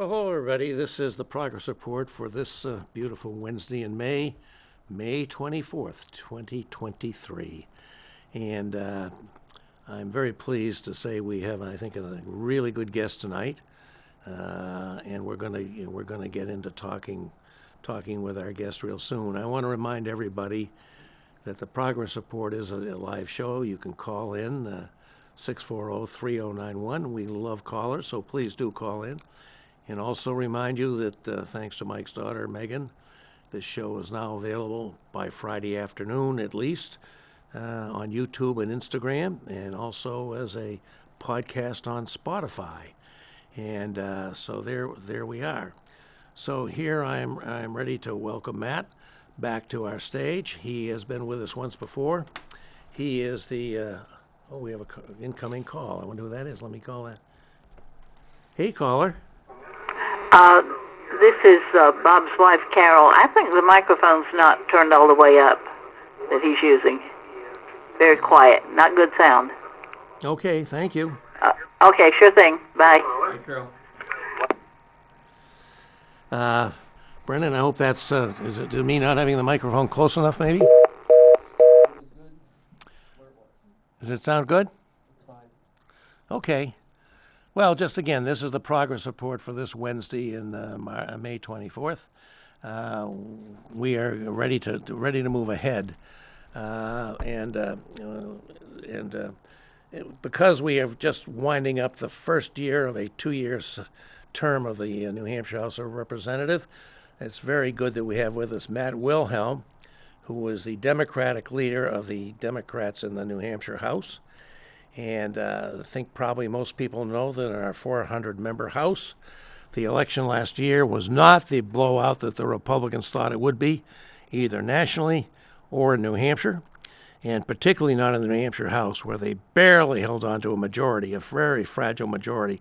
Well, hello, everybody. This is the progress report for this beautiful Wednesday in May, May 24th, 2023. And I'm very pleased to say we have, I think, a really good guest tonight. And we're gonna get into talking with our guest real soon. I want to remind everybody that the progress report is a live show. You can call in 640-3091. We love callers, so please do call in. And also remind you that thanks to Mike's daughter, Megan, this show is now available by Friday afternoon at least on YouTube and Instagram, and also as a podcast on Spotify. And so there we are. So here I'm ready to welcome Matt back to our stage. He has been with us once before. He is the, we have an incoming call. I wonder who that is. Let me call that. Hey, caller. This is Bob's wife, Carol. I think the microphone's not turned all the way up that he's using. Very quiet, not good sound. Okay, thank you. Okay, sure thing. Bye. Hey, Carol. Brendan, I hope that's, is it me not having the microphone close enough, maybe? Does it sound good? Okay. Well, just again, this is the progress report for this Wednesday in May 24th. We are ready to move ahead, because we are just winding up the first year of a 2-year term of the New Hampshire House of Representatives. It's very good that we have with us Matt Wilhelm, who is the Democratic leader of the Democrats in the New Hampshire House. And I think probably most people know that in our 400-member House, the election last year was not the blowout that the Republicans thought it would be, either nationally or in New Hampshire, and particularly not in the New Hampshire House, where they barely held on to a majority, a very fragile majority,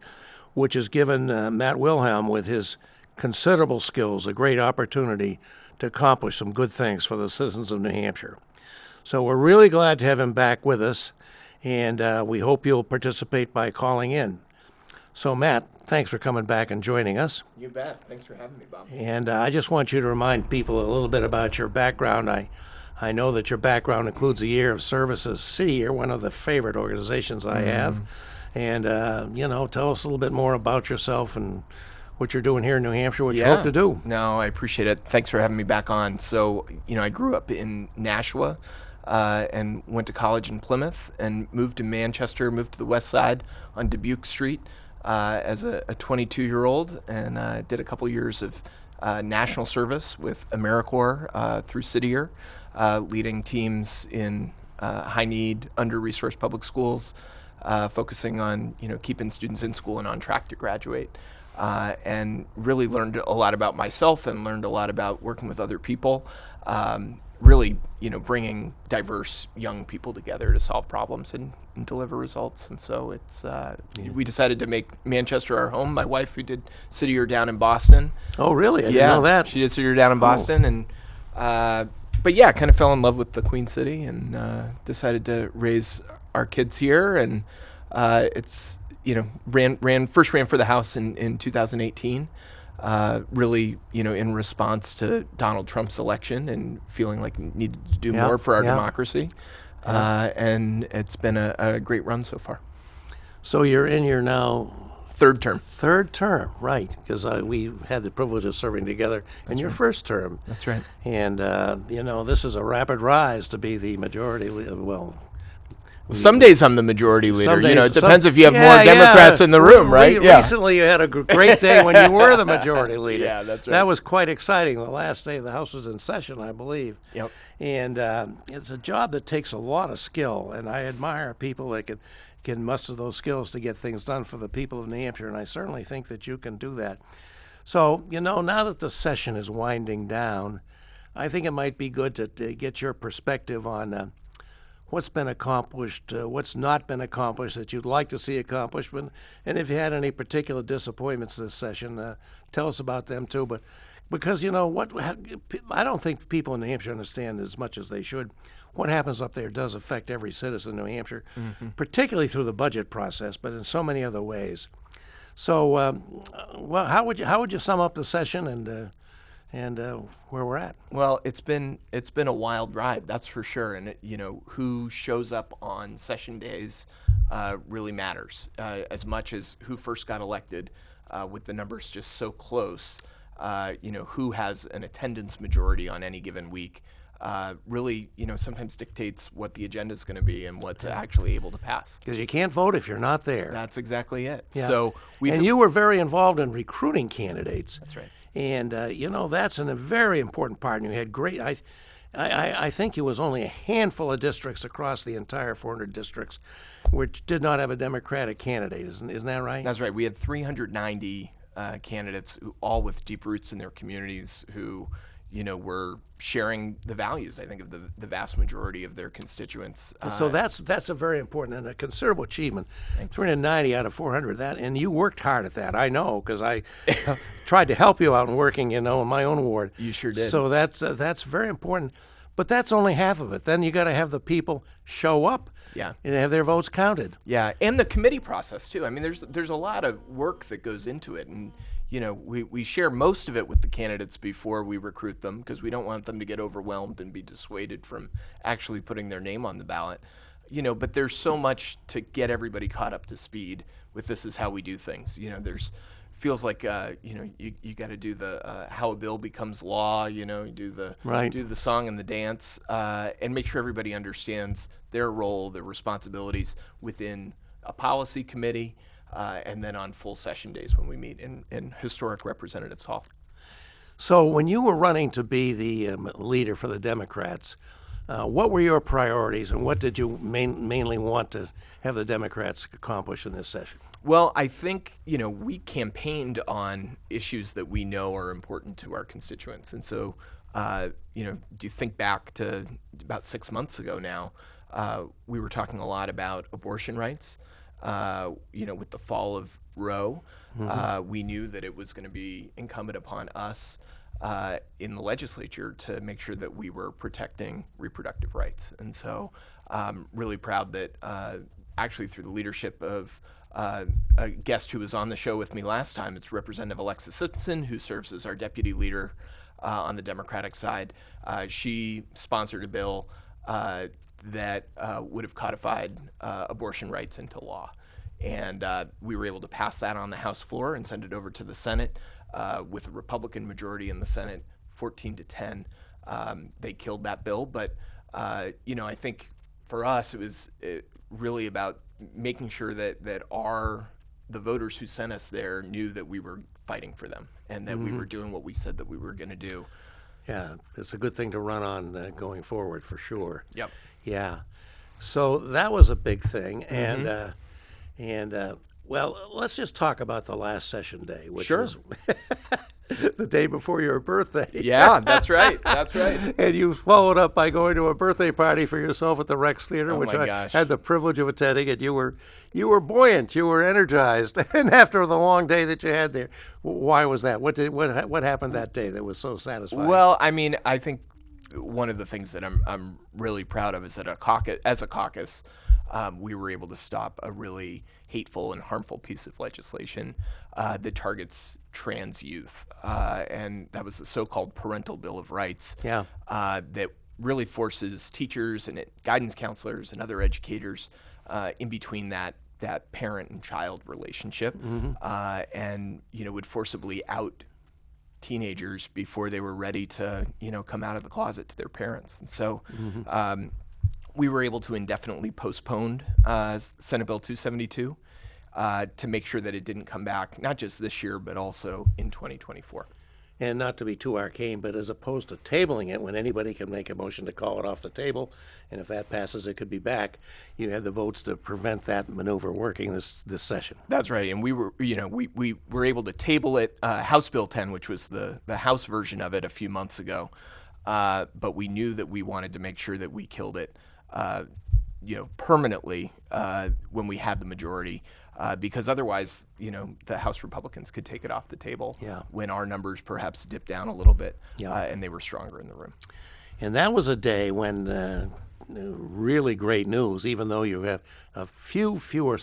which has given Matt Wilhelm, with his considerable skills, a great opportunity to accomplish some good things for the citizens of New Hampshire. So we're really glad to have him back with us. And we hope you'll participate by calling in. So, Matt, thanks for coming back and joining us. You bet. Thanks for having me, Bob. And I just want you to remind people a little bit about your background. I know that your background includes a year of service as city year, one of the favorite organizations I have. And, tell us a little bit more about yourself and what you're doing here in New Hampshire, what you hope to do. No, I appreciate it. Thanks for having me back on. So, I grew up in Nashua. And went to college in Plymouth and moved to Manchester, moved to the west side on Dubuque Street as a 22-year-old, and did a couple years of national service with AmeriCorps through City Year, leading teams in high-need, under-resourced public schools, focusing on keeping students in school and on track to graduate. And really learned a lot about myself and learned a lot about working with other people. Really, bringing diverse young people together to solve problems and deliver results. And so it's we decided to make Manchester our home. My wife, who did City Year down in Boston. Oh, really? I didn't know that. She did City Year down in Boston, and but yeah, kind of fell in love with the Queen City and decided to raise our kids here. And it's ran for the House in 2018. Really, in response to Donald Trump's election and feeling like we needed to do more for our democracy. And it's been a great run so far. So you're in your now third term. Third term, right, because we had the privilege of serving together in your first term. That's right. And, this is a rapid rise to be the majority, Some days I'm the majority leader. Days, it depends if you have more Democrats in the room, right? Recently you had a great day when you were the majority leader. Yeah, that's right. That was quite exciting. The last day the House was in session, I believe. Yep. And it's a job that takes a lot of skill, and I admire people that can muster those skills to get things done for the people of New Hampshire, and I certainly think that you can do that. So, now that the session is winding down, I think it might be good to get your perspective on what's been accomplished, what's not been accomplished that you'd like to see accomplished, and if you had any particular disappointments this session, tell us about them too. But because I don't think people in New Hampshire understand as much as they should. What happens up there does affect every citizen in New Hampshire, particularly through the budget process, but in so many other ways. So, well, how would you sum up the session and where we're at? Well, it's been a wild ride, that's for sure. And who shows up on session days really matters as much as who first got elected. With the numbers just so close, who has an attendance majority on any given week really, sometimes dictates what the agenda is going to be and what's actually able to pass. Because you can't vote if you're not there. That's exactly it. Yeah. So you were very involved in recruiting candidates. That's right. And that's a very important part. And you had great. I think it was only a handful of districts across the entire 400 districts which did not have a Democratic candidate. Isn't that right? That's right. We had 390 candidates, all with deep roots in their communities, who were sharing the values, I think, of the vast majority of their constituents. So that's a very important and a considerable achievement. Thanks. 390 out of 400. And you worked hard at that. I know, because I tried to help you out in working, in my own ward. You sure did. So that's very important. But that's only half of it. Then you got to have the people show up. Yeah. And have their votes counted. Yeah, and the committee process too. I mean, there's a lot of work that goes into it, and we share most of it with the candidates before we recruit them, because we don't want them to get overwhelmed and be dissuaded from actually putting their name on the ballot. But there's so much to get everybody caught up to speed with. This is how we do things. Feels like you got to do the how a bill becomes law. You do the song and the dance, and make sure everybody understands their role, their responsibilities within a policy committee, and then on full session days when we meet in historic Representatives Hall. So when you were running to be the leader for the Democrats, what were your priorities, and what did you mainly want to have the Democrats accomplish in this session? Well, I think, we campaigned on issues that we know are important to our constituents. And so, do you think back to about 6 months ago now, we were talking a lot about abortion rights. With the fall of Roe, we knew that it was going to be incumbent upon us in the legislature to make sure that we were protecting reproductive rights. And so I'm really proud that actually through the leadership of a guest who was on the show with me last time, it's Representative Alexis Simpson, who serves as our deputy leader on the Democratic side. She sponsored a bill that would have codified abortion rights into law. And we were able to pass that on the House floor and send it over to the Senate with a Republican majority in the Senate, 14-10. They killed that bill, but I think for us it was really about making sure that the voters who sent us there knew that we were fighting for them and that we were doing what we said that we were going to do. Yeah, it's a good thing to run on going forward, for sure. Yep. Yeah. So that was a big thing, and well, let's just talk about the last session day, which Sure. was the day before your birthday. Yeah, that's right. That's right. And you followed up by going to a birthday party for yourself at the Rex Theater, Oh which my I gosh. had the privilege of attending. And you were buoyant, you were energized, and after the long day that you had there, why was that? What happened that day that was so satisfying? Well, I mean, I think one of the things that I'm really proud of is that as a caucus, we were able to stop a really hateful and harmful piece of legislation that targets trans youth, and that was the so-called Parental Bill of Rights. Yeah. That really forces teachers and guidance counselors and other educators in between that parent and child relationship, and would forcibly out teenagers before they were ready to come out of the closet to their parents. And so we were able to indefinitely postpone Senate Bill 272 to make sure that it didn't come back, not just this year, but also in 2024. And not to be too arcane, but as opposed to tabling it when anybody can make a motion to call it off the table, and if that passes, it could be back, you had the votes to prevent that maneuver working this session. That's right, and we were, we were able to table it, House Bill 10, which was the House version of it a few months ago, but we knew that we wanted to make sure that we killed it, permanently when we had the majority. Because otherwise, the House Republicans could take it off the table when our numbers perhaps dipped down a little bit, and they were stronger in the room. And that was a day when really great news, even though you have a few fewer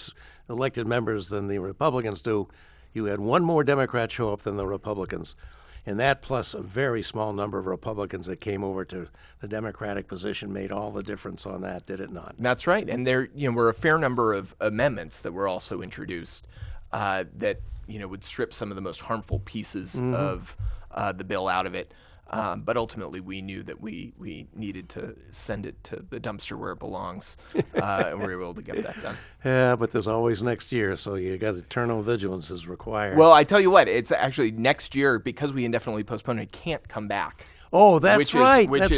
elected members than the Republicans do, you had one more Democrat show up than the Republicans. And that plus a very small number of Republicans that came over to the Democratic position made all the difference on that, did it not? That's right. And there were a fair number of amendments that were also introduced that would strip some of the most harmful pieces of the bill out of it. But ultimately, we knew that we needed to send it to the dumpster where it belongs, and we were able to get that done. Yeah, but there's always next year, so you got eternal vigilance is required. Well, I tell you what, it's actually next year, because we indefinitely postponed it, can't come back. Oh, that's right. Which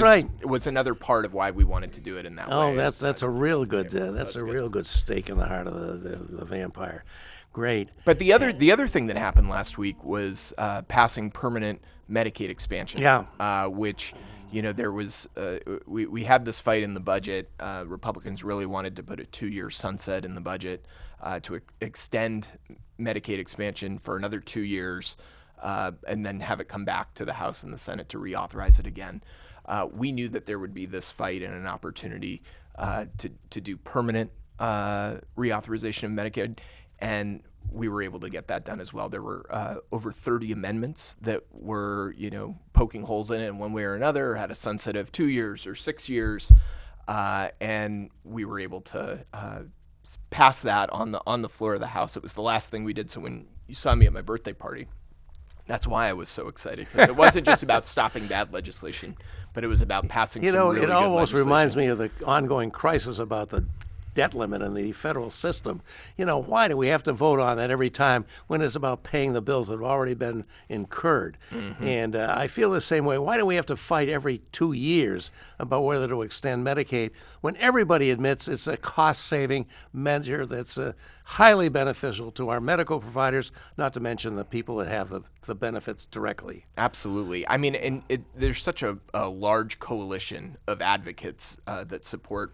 was another part of why we wanted to do it in that way. Oh, that's a real good real good stake in the heart of the vampire. Great. But the other thing that happened last week was passing permanent Medicaid expansion. Yeah. Which, there was we had this fight in the budget. Republicans really wanted to put a 2-year sunset in the budget to extend Medicaid expansion for another 2 years, and then have it come back to the House and the Senate to reauthorize it again. We knew that there would be this fight and an opportunity to do permanent reauthorization of Medicaid, and we were able to get that done as well. There were over 30 amendments that were, poking holes in it in one way or another, had a sunset of 2 years or 6 years, and we were able to pass that on the floor of the House. It was the last thing we did. So when you saw me at my birthday party, that's why I was so excited. It wasn't just about stopping bad legislation, but it was about passing some really good it almost legislation. reminds me of the ongoing crisis about the debt limit in the federal system. Why do we have to vote on that every time when it's about paying the bills that have already been incurred? And I feel the same way. Why do we have to fight every 2 years about whether to extend Medicaid when everybody admits it's a cost-saving measure that's highly beneficial to our medical providers, not to mention the people that have the benefits directly? Absolutely. I mean, and there's such a large coalition of advocates that support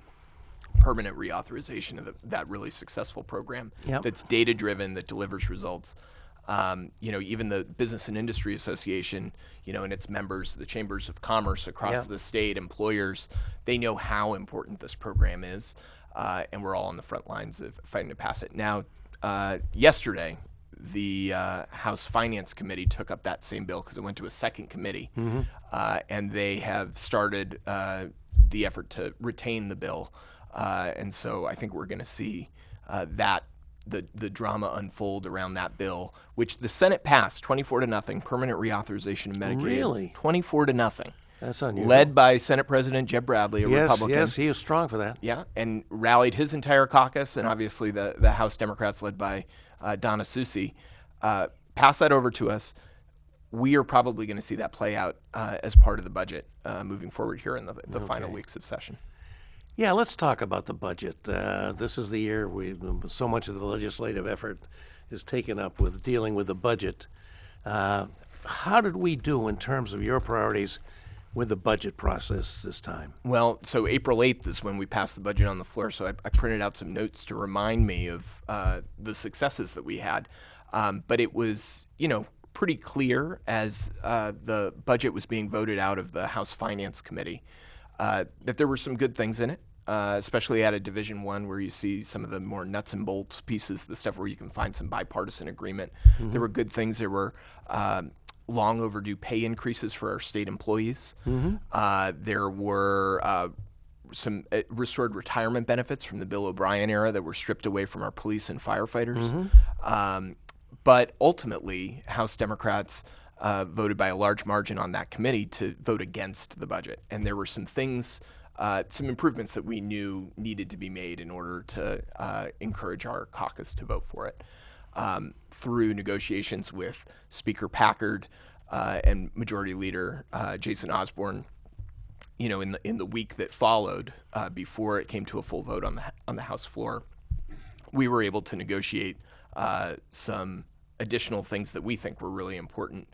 permanent reauthorization of that really successful program. Yep. That's data-driven, that delivers results. Even the Business and Industry Association, and its members, the chambers of commerce across the state, employers, they know how important this program is, and we're all on the front lines of fighting to pass it. Now, yesterday, the House Finance Committee took up that same bill because it went to a second committee, and they have started the effort to retain the bill. And so I think we're going to see the drama unfold around that bill, which the Senate passed 24-0, permanent reauthorization of Medicaid. Really? 24-0. That's unusual. Led by Senate President Jeb Bradley, a Republican. Yes, he is strong for that. Yeah, and rallied his entire caucus, and obviously the House Democrats led by Donna Soucy. Pass that over to us. We are probably going to see that play out as part of the budget moving forward here in the final weeks of session. Yeah, let's talk about the budget. This is the year so much of the legislative effort is taken up with dealing with the budget. How did we do in terms of your priorities with the budget process this time? Well, so April 8th is when we passed the budget on the floor, so I printed out some notes to remind me of the successes that we had. But it was, pretty clear as the budget was being voted out of the House Finance Committee that there were some good things in it, especially out of Division I, where you see some of the more nuts and bolts pieces, the stuff where you can find some bipartisan agreement. There were good things. There were long overdue pay increases for our state employees. There were some restored retirement benefits from the Bill O'Brien era that were stripped away from our police and firefighters. But ultimately, House Democrats voted by a large margin on that committee to vote against the budget. And there were some things, some improvements that we knew needed to be made in order to encourage our caucus to vote for it. Through negotiations with Speaker Packard and Majority Leader Jason Osborne, in the week that followed, before it came to a full vote on the House floor, we were able to negotiate some additional things that we think were really important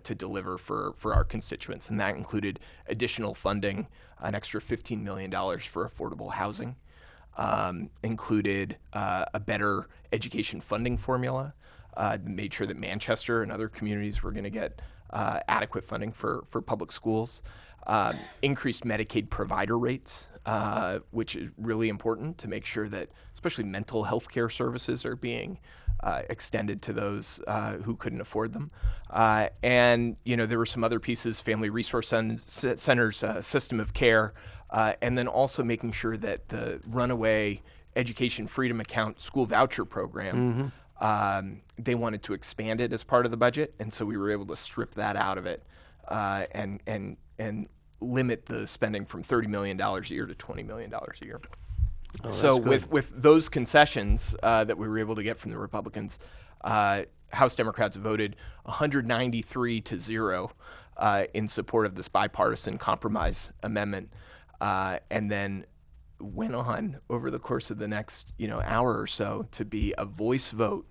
to deliver for our constituents, and that included additional funding, an extra $15 million for affordable housing, included a better education funding formula, made sure that Manchester and other communities were going to get adequate funding for public schools, increased Medicaid provider rates, which is really important to make sure that especially mental health care services are being extended to those who couldn't afford them. And there were some other pieces: family resource centers, system of care, and then also making sure that the runaway education freedom account school voucher program, they wanted to expand it as part of the budget, and so we were able to strip that out of it and limit the spending from $30 million a year to $20 million a year. Oh, So that's good. with those concessions that we were able to get from the Republicans, House Democrats voted 193-0 in support of this bipartisan compromise amendment, and then went on over the course of the next hour or so to be a voice vote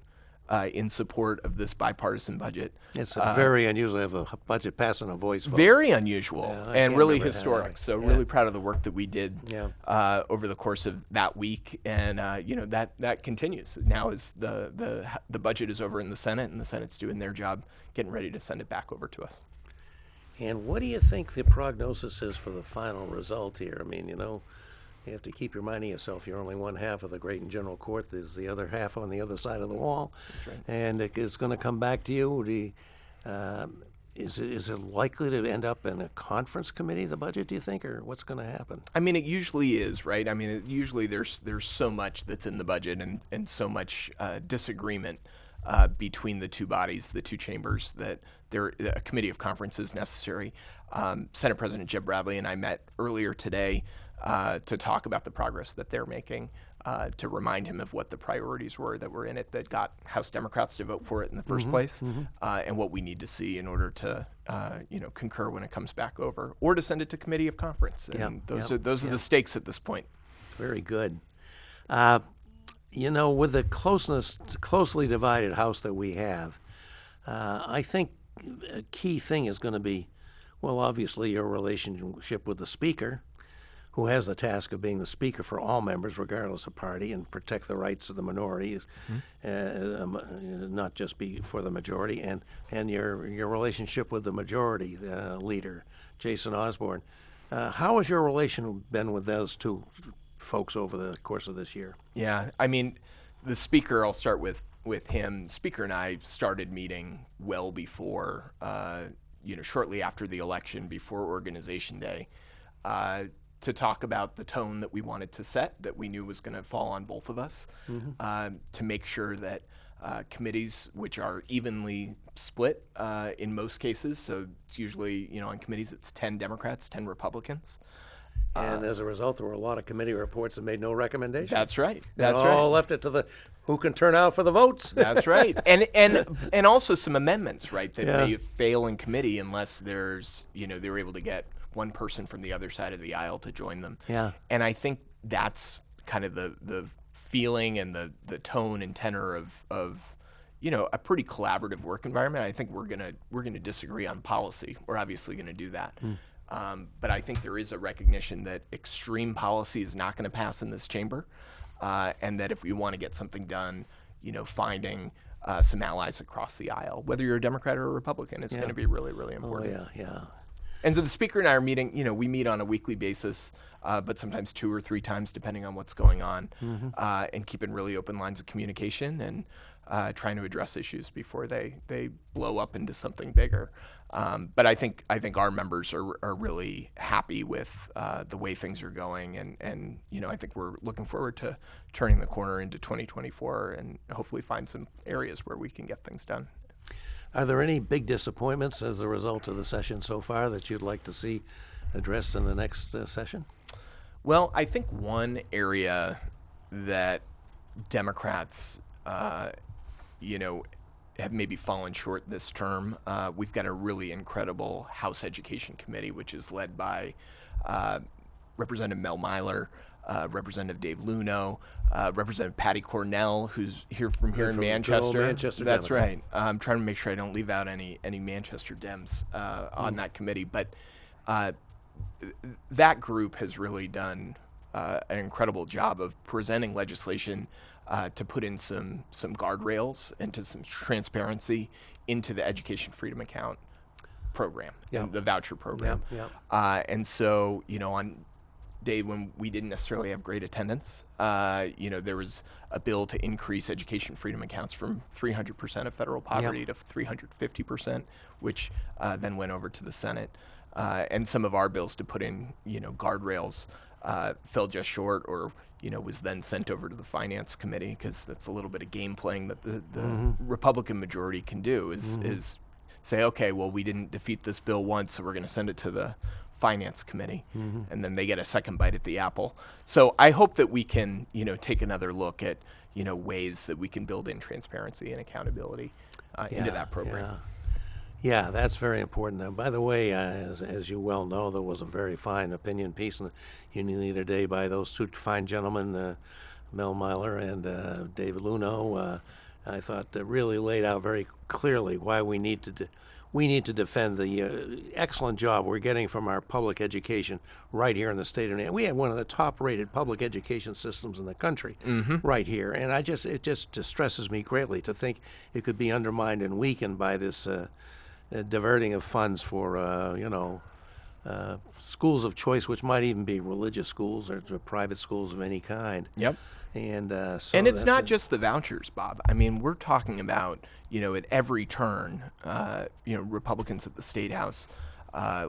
in support of this bipartisan budget. It's very unusual to have a budget pass on a voice vote. Very unusual I and can't really remember that. historic. So Yeah. really proud of the work that we did Yeah. over the course of that week, and that continues. Now as the budget is over in the Senate, and the Senate's doing their job, getting ready to send it back over to us. And what do you think the prognosis is for the final result here? I mean, you have to keep reminding yourself you're only one half of the great and general court. There's the other half on the other side of the wall. That's right. And it's going to come back to you. Is it likely to end up in a conference committee, the budget, do you think, or what's going to happen? I mean, it usually is, right? I mean, usually there's so much that's in the budget and so much disagreement between the two bodies, the two chambers, that a committee of conference is necessary. Senate President Jeb Bradley and I met earlier today to talk about the progress that they're making, to remind him of what the priorities were that were in it that got House Democrats to vote for it in the first place, and what we need to see in order to concur when it comes back over, or to send it to committee of conference. And those are the stakes at this point. Very good. With the closely divided House that we have, I think a key thing is going to be, well, obviously your relationship with the Speaker, who has the task of being the Speaker for all members, regardless of party, and protect the rights of the minority, not just be for the majority, and your relationship with the majority leader, Jason Osborne. How has your relation been with those two folks over the course of this year? Yeah, I mean, the Speaker, I'll start with him. Speaker and I started meeting well before, shortly after the election, before Organization Day, to talk about the tone that we wanted to set, that we knew was going to fall on both of us, to make sure that committees, which are evenly split in most cases, so it's usually, on committees it's 10 Democrats, 10 Republicans. And as a result, there were a lot of committee reports that made no recommendations. That's right. That's right. All left it to the who can turn out for the votes. That's right. And also some amendments, right, that may fail in committee unless there's, they were able to get one person from the other side of the aisle to join them. Yeah. And I think that's kind of the feeling and the tone and tenor of a pretty collaborative work environment. I think we're gonna disagree on policy. We're obviously gonna do that. But I think there is a recognition that extreme policy is not going to pass in this chamber, and that if we want to get something done, finding some allies across the aisle, whether you're a Democrat or a Republican, is going to be really, really important. Oh, yeah. And so the Speaker and I are meeting, we meet on a weekly basis, but sometimes 2 or 3 times depending on what's going on, and keeping really open lines of communication and trying to address issues before they blow up into something bigger. But I think our members are really happy with the way things are going, and I think we're looking forward to turning the corner into 2024 and hopefully find some areas where we can get things done. Are there any big disappointments as a result of the session so far that you'd like to see addressed in the next session? Well, I think one area that Democrats, have maybe fallen short this term. We've got a really incredible House Education Committee, which is led by Representative Mel Myler, Representative Dave Luno, Representative Patty Cornell, who's here in Manchester. Manchester That's Democrat. right. I'm trying to make sure I don't leave out any Manchester Dems on that committee. But that group has really done an incredible job of presenting legislation to put in some guardrails and to some transparency into the Education Freedom Account program, and the voucher program. And so, on day when we didn't necessarily have great attendance. There was a bill to increase education freedom accounts from 300% of federal poverty to 350%, which then went over to the Senate. And some of our bills to put in, guardrails fell just short, or was then sent over to the Finance Committee, because that's a little bit of game playing that the Republican majority can do is say, okay, well, we didn't defeat this bill once, so we're going to send it to the Finance Committee, and then they get a second bite at the apple. So I hope that we can, take another look at, ways that we can build in transparency and accountability into that program. Yeah, that's very important. Now, by the way, as you well know, there was a very fine opinion piece in the Union Leader Day by those two fine gentlemen, Mel Myler and David Luno. I thought that really laid out very clearly why we need to defend the excellent job we're getting from our public education right here in the state of New Hampshire. We have one of the top-rated public education systems in the country right here, and it just distresses me greatly to think it could be undermined and weakened by this diverting of funds for schools of choice, which might even be religious schools or private schools of any kind. Yep. And and it's not just the vouchers, Bob. I mean, we're talking about, at every turn, Republicans at the State House,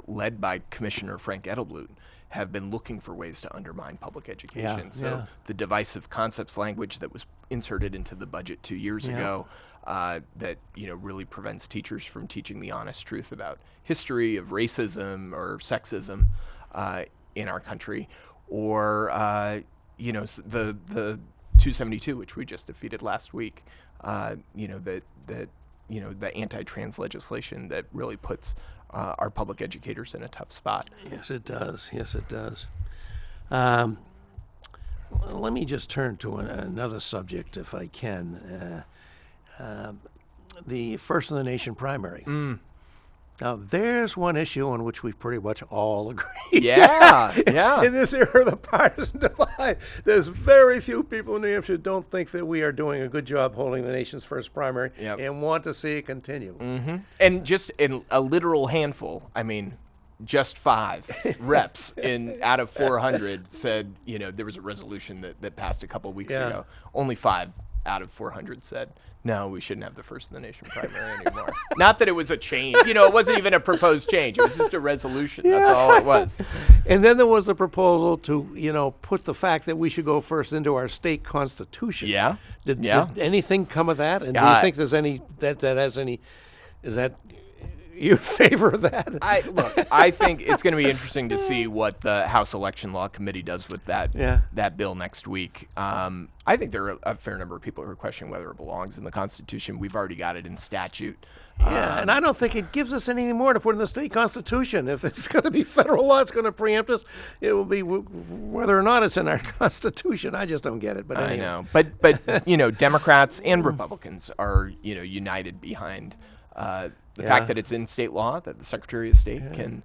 led by Commissioner Frank Edelblut, have been looking for ways to undermine public education. The divisive concepts language that was inserted into the budget 2 years ago, that really prevents teachers from teaching the honest truth about history of racism or sexism in our country, or the 272, which we just defeated last week, the anti-trans legislation that really puts our public educators in a tough spot. Yes, it does. Yes, it does. Let me just turn to another subject, if I can. The First in the Nation primary. Now, there's one issue on which we pretty much all agree. Yeah. In this era of the partisan divide, there's very few people in New Hampshire who don't think that we are doing a good job holding the nation's first primary and want to see it continue. And just in a literal handful, just 5 reps out of 400 said, there was a resolution that passed a couple of weeks ago. Only 5 out of 400 said, no, we shouldn't have the First in the Nation primary anymore. Not that it was a change. It wasn't even a proposed change. It was just a resolution. That's all it was. And then there was a proposal to, put the fact that we should go first into our state constitution. Did anything come of that? And do you think there's any, is that you in favor of that? I think it's going to be interesting to see what the House Election Law Committee does with that bill next week. I think there are a fair number of people who are questioning whether it belongs in the Constitution. We've already got it in statute. And I don't think it gives us anything more to put in the state constitution. If it's going to be federal law, it's going to preempt us. It will be whether or not it's in our Constitution. I just don't get it. But anyway. I know. But Democrats and Republicans are united behind the fact that it's in state law, that the Secretary of State can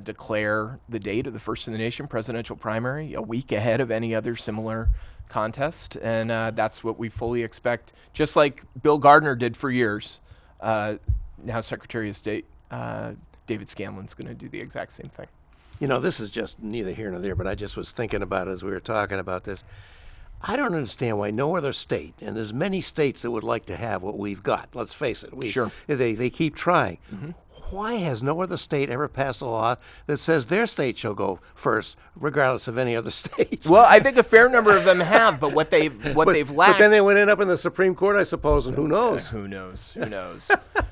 declare the date of the First in the Nation presidential primary a week ahead of any other similar contest. And that's what we fully expect. Just like Bill Gardner did for years, now Secretary of State David Scanlon's going to do the exact same thing. This is just neither here nor there, but I just was thinking about it as we were talking about this. I don't understand why no other state, and there's many states that would like to have what we've got. Let's face it. They keep trying. Why has no other state ever passed a law that says their state shall go first, regardless of any other states? Well, I think a fair number of them have, but what they've lacked. But then they would end up in the Supreme Court, I suppose, and who knows? Who knows?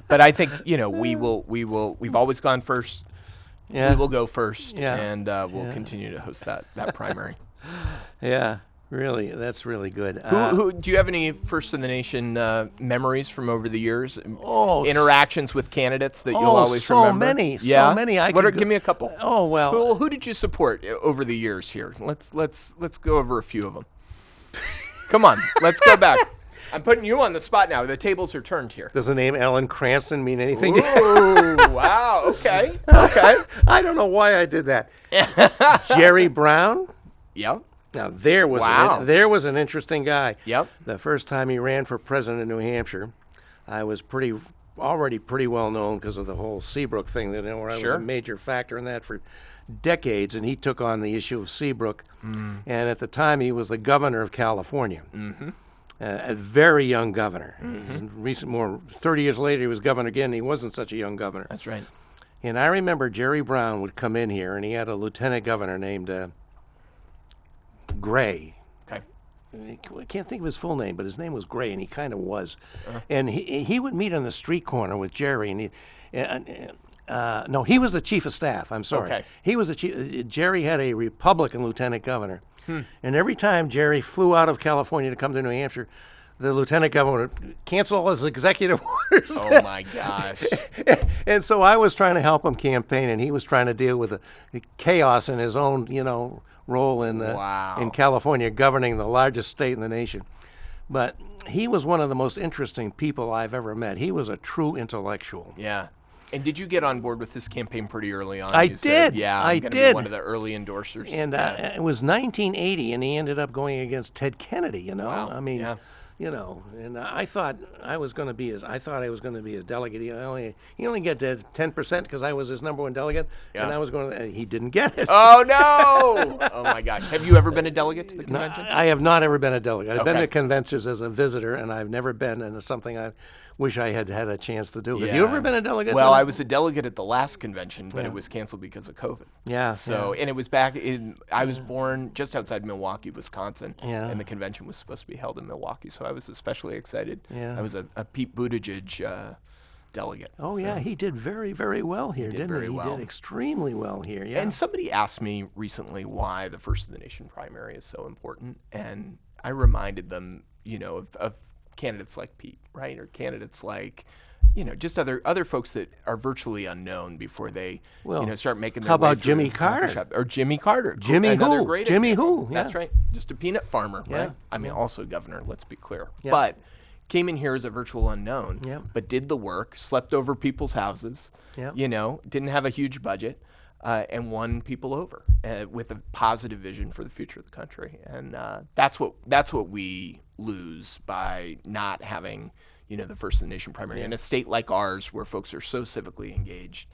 But I think we've always gone first. We will go first, and we'll continue to host that primary. Really, that's really good. Who do you have any First in the Nation memories from over the years? Interactions with candidates that you'll always remember? So many. Give me a couple. Oh well. Who did you support over the years here? Let's go over a few of them. Come on, let's go back. I'm putting you on the spot now. The tables are turned here. Does the name Alan Cranston mean anything? Ooh, wow. Okay. I don't know why I did that. Jerry Brown. Yeah. Now, there was an interesting guy. Yep. The first time he ran for president of New Hampshire, I was pretty already pretty well known because of the whole Seabrook thing, that where I was Sure. a major factor in that for decades, and he took on the issue of Seabrook. And at the time, he was the governor of California. A very young governor. More 30 years later, he was governor again. He wasn't such a young governor. That's right. And I remember Jerry Brown would come in here, and he had a lieutenant governor named Gray. Okay. I can't think of his full name, but his name was Gray, and he kind of was. And he would meet on the street corner with Jerry, and no, he was the chief of staff. I'm sorry. Okay. He was the chief. Jerry had a Republican lieutenant governor, and every time Jerry flew out of California to come to New Hampshire, the lieutenant governor would cancel all his executive orders. Oh my gosh. And so I was trying to help him campaign, and he was trying to deal with the chaos in his own, role in Wow. in California, governing the largest state in the nation. But he was one of the most interesting people I've ever met. He was a true intellectual. Yeah. And did you get on board with this campaign pretty early on? I You did. Yeah, I I'm gonna did. Be one of the early endorsers. And Yeah. it was 1980, and he ended up going against Ted Kennedy. Wow. I mean, Yeah. And I thought I was going to be his. I thought I was going to be a delegate. He only got to 10% because I was his number one delegate, Yeah. and I was going to. He didn't get it. Oh no! Oh my gosh. Have you ever been a delegate to the No, convention? I have not ever been a delegate. I've been Okay. to conventions as a visitor, and I've never been, and it's something I wish I had had a chance to do. Have you Yeah. ever been a delegate? Well, to I was a delegate at the last convention, but it was canceled because of COVID. Yeah. So, and it was back in, I was born just outside Milwaukee, Wisconsin, Yeah. and the convention was supposed to be held in Milwaukee, so I was especially excited. Yeah. I was a Pete Buttigieg delegate. Oh, so. yeah, he did very, very well here, didn't very he? well. He did extremely well here, yeah. And somebody asked me recently why the First of the Nation primary is so important, and I reminded them, of candidates like Pete, right, or candidates like, just other folks that are virtually unknown before they, Well, start making their how way about through Jimmy the coffee Carter? shop. Or Jimmy Carter. Jimmy Another who? great Jimmy example. who? That's Yeah. right. Just a peanut farmer, Yeah. right? I mean, also governor, let's be clear. Yeah. But came in here as a virtual unknown, Yeah. but did the work, slept over people's houses, Yeah. didn't have a huge budget, and won people over with a positive vision for the future of the country. And that's what we lose by not having, the First of the Nation primary in a state like ours where folks are so civically engaged.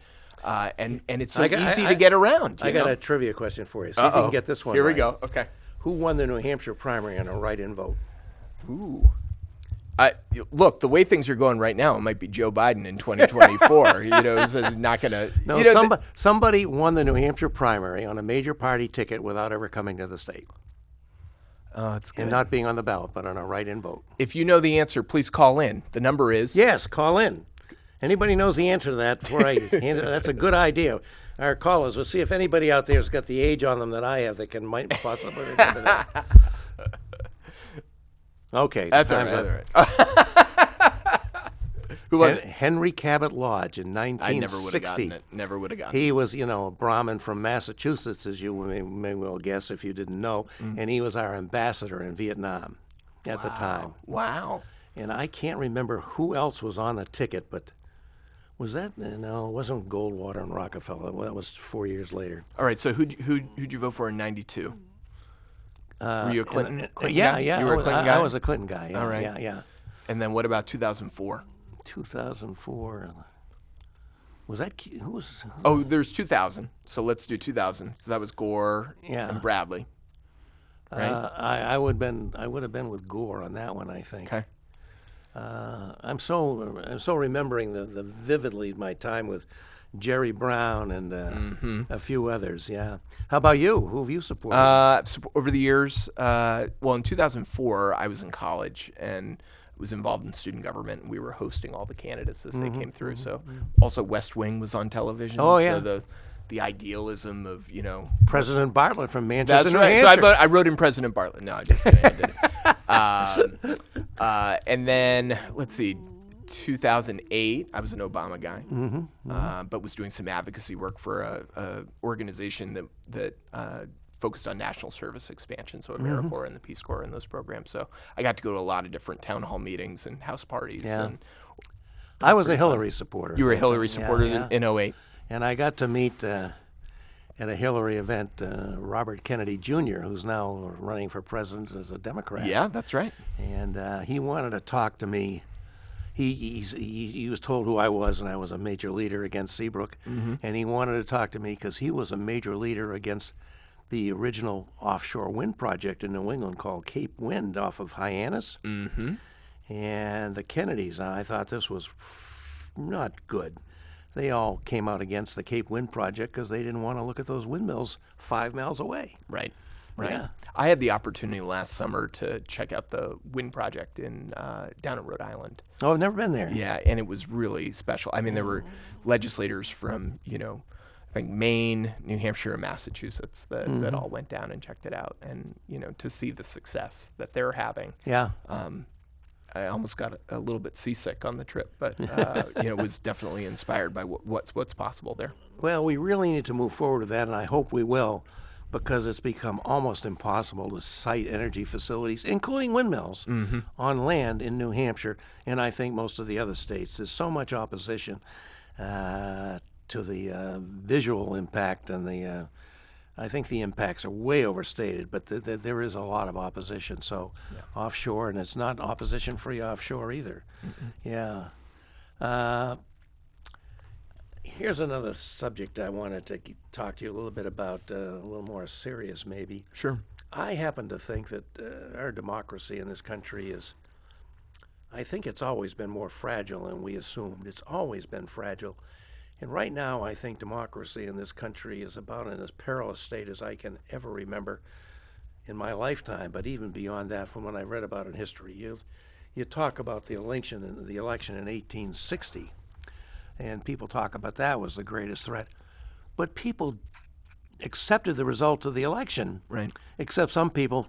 And it's so easy to get around. I got a trivia question for you. See if you can get this one Here we right. go. Okay. Who won the New Hampshire primary on a write-in vote? Ooh. Look, the way things are going right now, it might be Joe Biden in 2024. It's not going to. No, somebody won the New Hampshire primary on a major party ticket without ever coming to the state. Oh, it's good. And not being on the ballot, but on a write-in vote. If you know the answer, please call in. The number is. Yes, call in. Anybody knows the answer to that before I hand it? That's a good idea. Our callers, we'll see if anybody out there has got the age on them that I have that might possibly remember that. Okay, That's all time's right. up. Who was it? Henry Cabot Lodge in I 1960. never would have gotten it. Never would have gotten it. He was, a Brahmin from Massachusetts, as you may well guess if you didn't know, and he was our ambassador in Vietnam at the time. Wow. And I can't remember who else was on the ticket, but was that? No, it wasn't Goldwater and Rockefeller. Well, that was 4 years later. All right. So who'd you vote for in '92? Were you a Clinton? Clinton Yeah, guy? yeah. You were a Clinton guy? I was a Clinton guy. Yeah, All right. Yeah. And then what about 2004? 2004. Was that who was? Oh, there's 2000. So let's do 2000. So that was Gore and Bradley. Right. I would have been with Gore on that one, I think. Okay. I'm so remembering the vividly my time with Jerry Brown and a few others. Yeah. How about you? Who have you supported? Over the years, in 2004, I was in college and was involved in student government, and we were hosting all the candidates as they came through. So also West Wing was on television. Oh, yeah. So the idealism of, President Bartlett from Manchester, That's New right. Hampshire. So I wrote in President Bartlett. No, I'm just kidding. I didn't. And then, let's see, 2008, I was an Obama guy, but was doing some advocacy work for a organization that focused on national service expansion, so AmeriCorps and the Peace Corps and those programs. So I got to go to a lot of different town hall meetings and house parties. Yeah. And I was a Hillary supporter. you were a at that Hillary time. supporter Yeah. in 08. And I got to meet at a Hillary event Robert Kennedy Jr., who's now running for president as a Democrat. Yeah, that's right. And he wanted to talk to me. he was told who I was, and I was a major leader against Seabrook, and he wanted to talk to me because he was a major leader against the original offshore wind project in New England called Cape Wind off of Hyannis, and the Kennedys. And I thought this was not good. They all came out against the Cape Wind project because they didn't want to look at those windmills 5 miles away. Right. Yeah. I had the opportunity last summer to check out the wind project down in Rhode Island. Oh, I've never been there. Yeah, and it was really special. I mean, there were legislators from, I think Maine, New Hampshire, and Massachusetts that all went down and checked it out. And, to see the success that they're having. Yeah. I almost got a little bit seasick on the trip, but, was definitely inspired by what's possible there. Well, we really need to move forward with that, and I hope we will, because it's become almost impossible to site energy facilities, including windmills, on land in New Hampshire, and I think most of the other states. There's so much opposition to the visual impact, and I think the impacts are way overstated, but there is a lot of opposition. So offshore, and it's not opposition-free offshore either. Yeah. Here's another subject I wanted to talk to you a little bit about, a little more serious maybe. Sure. I happen to think that our democracy in this country I think it's always been more fragile than we assumed. It's always been fragile. And right now, I think democracy in this country is about in as perilous state as I can ever remember in my lifetime, but even beyond that from what I read about in history. You talk about the election in 1860. And people talk about that was the greatest threat. But people accepted the result of the election. Right. Except some people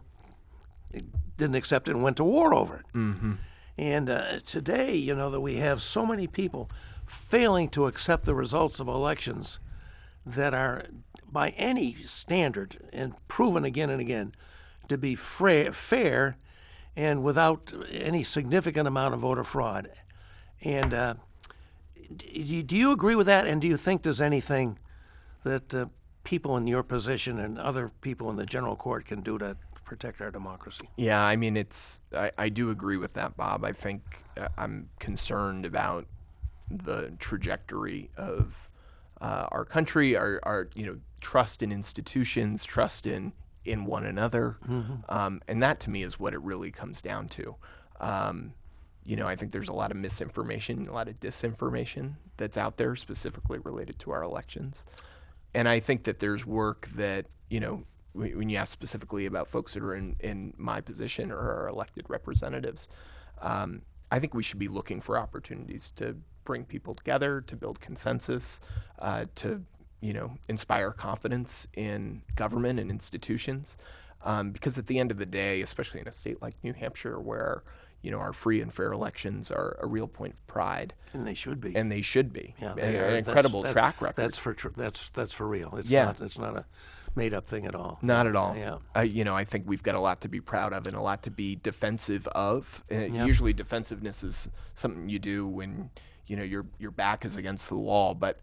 didn't accept it and went to war over it. And today, that we have so many people failing to accept the results of elections that are, by any standard, and proven again and again, to be fair and without any significant amount of voter fraud. And do you agree with that? And do you think there's anything that people in your position and other people in the general court can do to protect our democracy? Yeah, I mean, I do agree with that, Bob. I think I'm concerned about the trajectory of our country, our trust in institutions, trust in one another, and that to me is what it really comes down to. I think there's a lot of misinformation, a lot of disinformation that's out there specifically related to our elections. And I think that there's work that, when you ask specifically about folks that are in my position or our elected representatives, I think we should be looking for opportunities to bring people together, to build consensus, to inspire confidence in government and institutions. Because at the end of the day, especially in a state like New Hampshire, where our free and fair elections are a real point of pride, and they should be. Yeah, an incredible track record. That's for real. It's not a made-up thing at all. Not at all. Yeah. I think we've got a lot to be proud of and a lot to be defensive of. Usually, defensiveness is something you do when your back is against the wall. But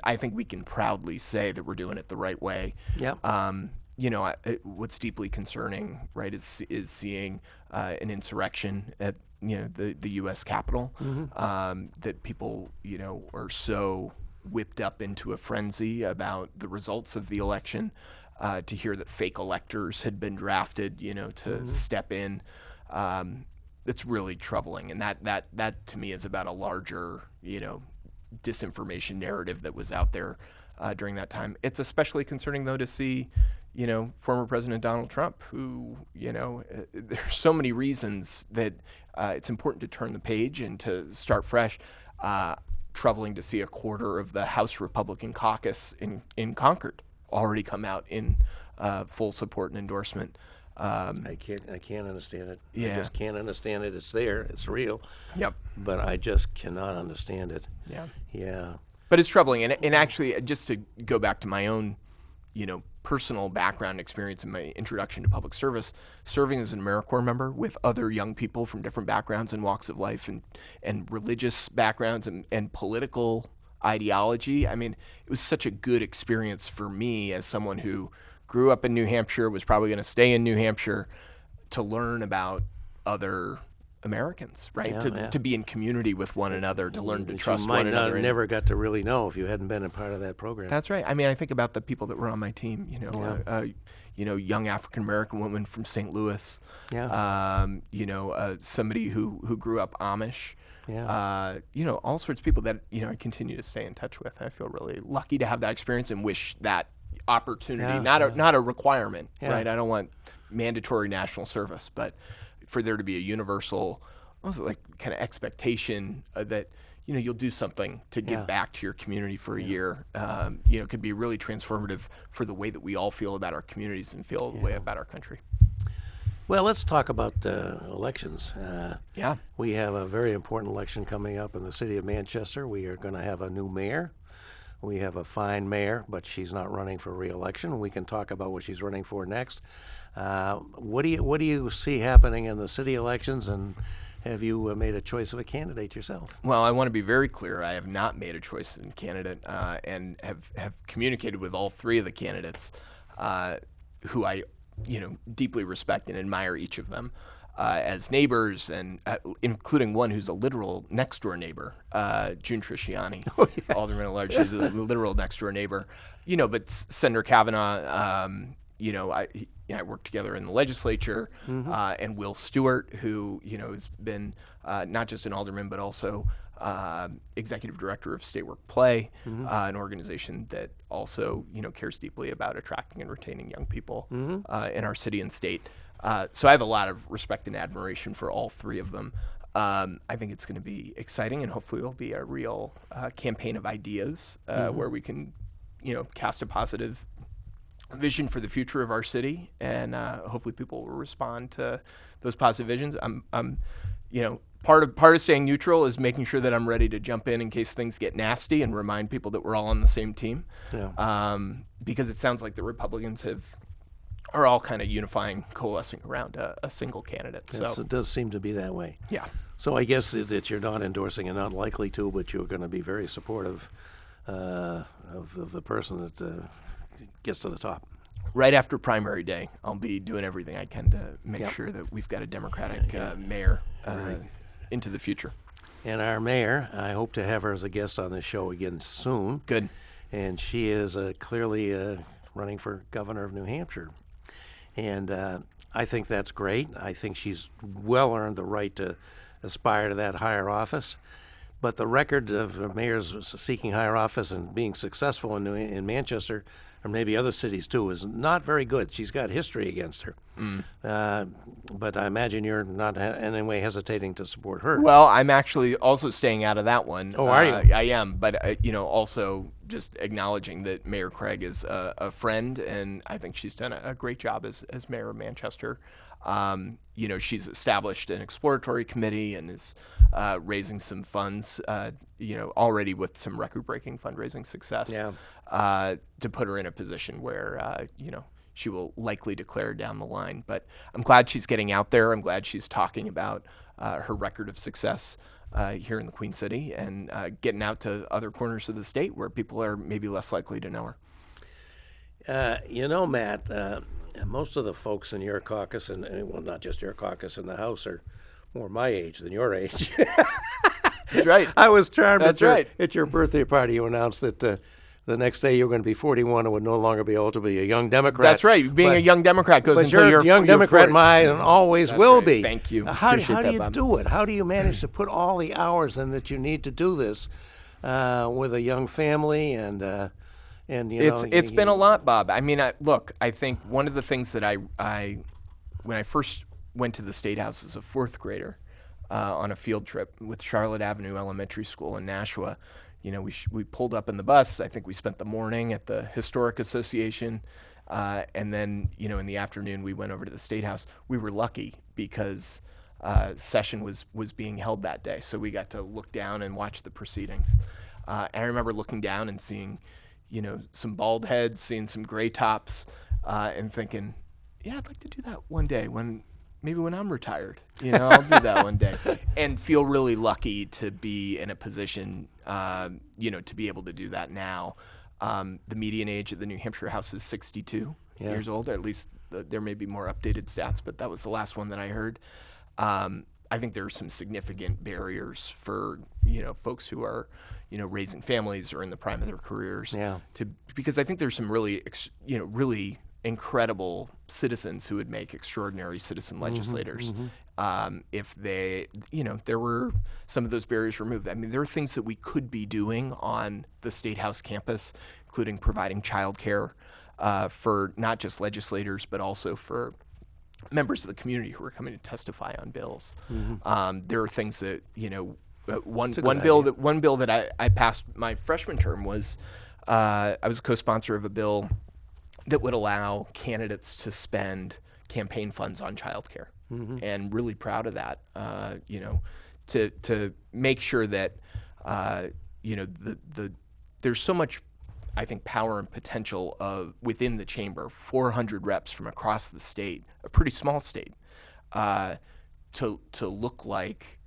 I think we can proudly say that we're doing it the right way. Yeah. What's deeply concerning, right, is seeing an insurrection at the U.S. Capitol, that people are so whipped up into a frenzy about the results of the election, to hear that fake electors had been drafted, to step in. It's really troubling, and that to me is about a larger disinformation narrative that was out there during that time. It's especially concerning, though, to see former President Donald Trump, who, there's so many reasons that it's important to turn the page and to start fresh. Troubling to see a quarter of the House Republican caucus in Concord already come out in full support and endorsement. I can't understand it. Yeah. I just can't understand it. It's there. It's real. Yep. But I just cannot understand it. Yeah. Yeah. But it's troubling. And actually, just to go back to my own, personal background experience in my introduction to public service, serving as an AmeriCorps member with other young people from different backgrounds and walks of life and religious backgrounds and political ideology. I mean, it was such a good experience for me as someone who grew up in New Hampshire, was probably going to stay in New Hampshire, to learn about other Americans, right? Yeah, to yeah. to be in community with one another, to learn to Which trust you might one another. not and- never got to really know if you hadn't been a part of that program. That's right. I mean, I think about the people that were on my team. Young African American woman from St. Louis. Yeah. Somebody who grew up Amish. Yeah. All sorts of people that I continue to stay in touch with. I feel really lucky to have that experience and wish that opportunity, Yeah, not a requirement, Yeah. right? I don't want mandatory national service, but for there to be a universal, almost like kind of expectation that you'll do something to give Yeah. back to your community for a year. It could be really transformative for the way that we all feel about our communities and feel the way about our country. Well, let's talk about elections. Yeah. We have a very important election coming up in the city of Manchester. We are going to have a new mayor. We have a fine mayor, but she's not running for re-election. We can talk about what she's running for next. What do you see happening in the city elections, and have you made a choice of a candidate yourself? Well, I want to be very clear. I have not made a choice in candidate, and have communicated with all three of the candidates, who I deeply respect and admire each of them as neighbors, and including one who's a literal next door neighbor, June Trisciani, Alderman at large. She's a literal next door neighbor. But Senator Kavanaugh, I worked together in the legislature, and Will Stewart, who has been not just an alderman but also executive director of State Work Play, an organization that also cares deeply about attracting and retaining young people in our city and state. So I have a lot of respect and admiration for all three of them. I think it's going to be exciting, and hopefully it'll be a real campaign of ideas where we can cast a positive vision for the future of our city, and hopefully people will respond to those positive visions. I'm part of staying neutral is making sure that I'm ready to jump in case things get nasty and remind people that we're all on the same team. Yeah. Because it sounds like the Republicans are all kind of unifying, coalescing around a single candidate. Yes, So it does seem to be that way. yeah. So I guess that you're not endorsing and not likely to, but you're going to be very supportive of the person that gets to the top. Right after primary day, I'll be doing everything I can to make Yep. sure that we've got a Democratic mayor into the future. And our mayor, I hope to have her as a guest on this show again soon. Good. And she is clearly running for governor of New Hampshire. And I think that's great. I think she's well earned the right to aspire to that higher office. But the record of mayors seeking higher office and being successful in Manchester, or maybe other cities too, is not very good. She's got history against her. But I imagine you're not in any way hesitating to support her. Well, I'm actually also staying out of that one. Oh, are you? I am, but also just acknowledging that Mayor Craig is a friend, and I think she's done a great job as mayor of Manchester. She's established an exploratory committee and is raising some funds, already with some record-breaking fundraising success. Yeah. To put her in a position where she will likely declare down the line. But I'm glad she's getting out there. I'm glad she's talking about her record of success here in the Queen City and getting out to other corners of the state where people are maybe less likely to know her. Matt, most of the folks in your caucus, and well, not just your caucus in the House, are more my age than your age. That's right. I was charmed That's right. at your birthday party. You announced that the next day you were going to be 41 and would no longer be able to be a young Democrat. That's right. Being a young Democrat goes but until you're you're a young you're Democrat, 40. and always That's will right. be. Thank you. How do Appreciate that, you Bob. do it? How do you manage to put all the hours in that you need to do this with a young family and It's been a lot, Bob. I mean, I think one of the things that I when I first went to the State House as a fourth grader on a field trip with Charlotte Avenue Elementary School in Nashua, we pulled up in the bus. I think we spent the morning at the Historic Association, and then in the afternoon we went over to the State House. We were lucky because session was being held that day, so we got to look down and watch the proceedings. And I remember looking down and seeing some bald heads, seeing some gray tops, and thinking, yeah, I'd like to do that one day when I'm retired. I'll do that one day. And feel really lucky to be in a position, to be able to do that now. The median age of the New Hampshire House is 62 years old, or at least there may be more updated stats, but that was the last one that I heard. I think there are some significant barriers for folks who are raising families or in the prime of their careers. Yeah. Because I think there's some really really incredible citizens who would make extraordinary citizen legislators if they there were some of those barriers removed. I mean, there are things that we could be doing on the State House campus, including providing childcare for not just legislators but also for members of the community who are coming to testify on bills. There are things that one bill that I passed my freshman term was I was a co-sponsor of a bill that would allow candidates to spend campaign funds on childcare, and really proud of that. To make sure that there's so much, I think, power and potential within the chamber, 400 reps from across the state, a pretty small state, to look like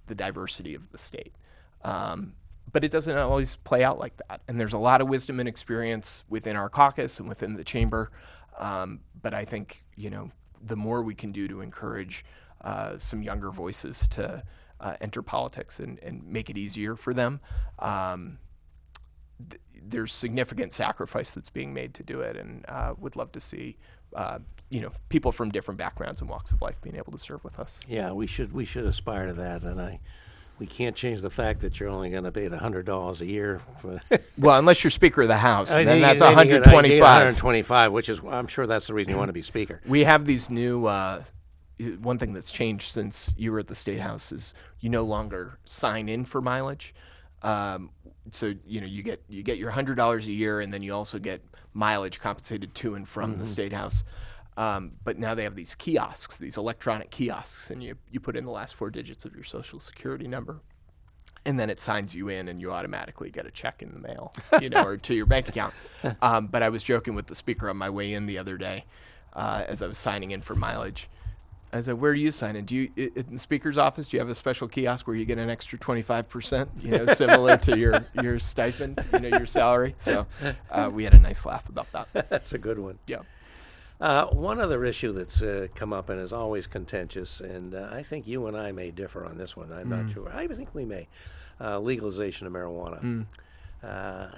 the diversity of the state. But it doesn't always play out like that. And there's a lot of wisdom and experience within our caucus and within the chamber. But I think, the more we can do to encourage some younger voices to enter politics and make it easier for them, there's significant sacrifice that's being made to do it, and would love to see people from different backgrounds and walks of life being able to serve with us. Yeah, we should aspire to that, and we can't change the fact that you're only going to pay $100 a year. Well, unless you're Speaker of the House, then that's $125. 125. Which is, I'm sure that's the reason you want to be Speaker. We have these new. One thing that's changed since you were at the State House is you no longer sign in for mileage. So you get your $100 a year, and then you also get mileage compensated to and from the State House. But now they have these kiosks, these electronic kiosks, and you put in the last 4 digits of your Social Security number, and then it signs you in, and you automatically get a check in the mail, or to your bank account. But I was joking with the Speaker on my way in the other day, as I was signing in for mileage. I said, "Where do you sign in? Do you in the Speaker's office? Do you have a special kiosk where you get an extra 25%? Similar to your stipend, your salary?" So we had a nice laugh about that. That's a good one. Yeah. One other issue that's come up and is always contentious, and I think you and I may differ on this one. I'm not sure. I think we may. Legalization of marijuana.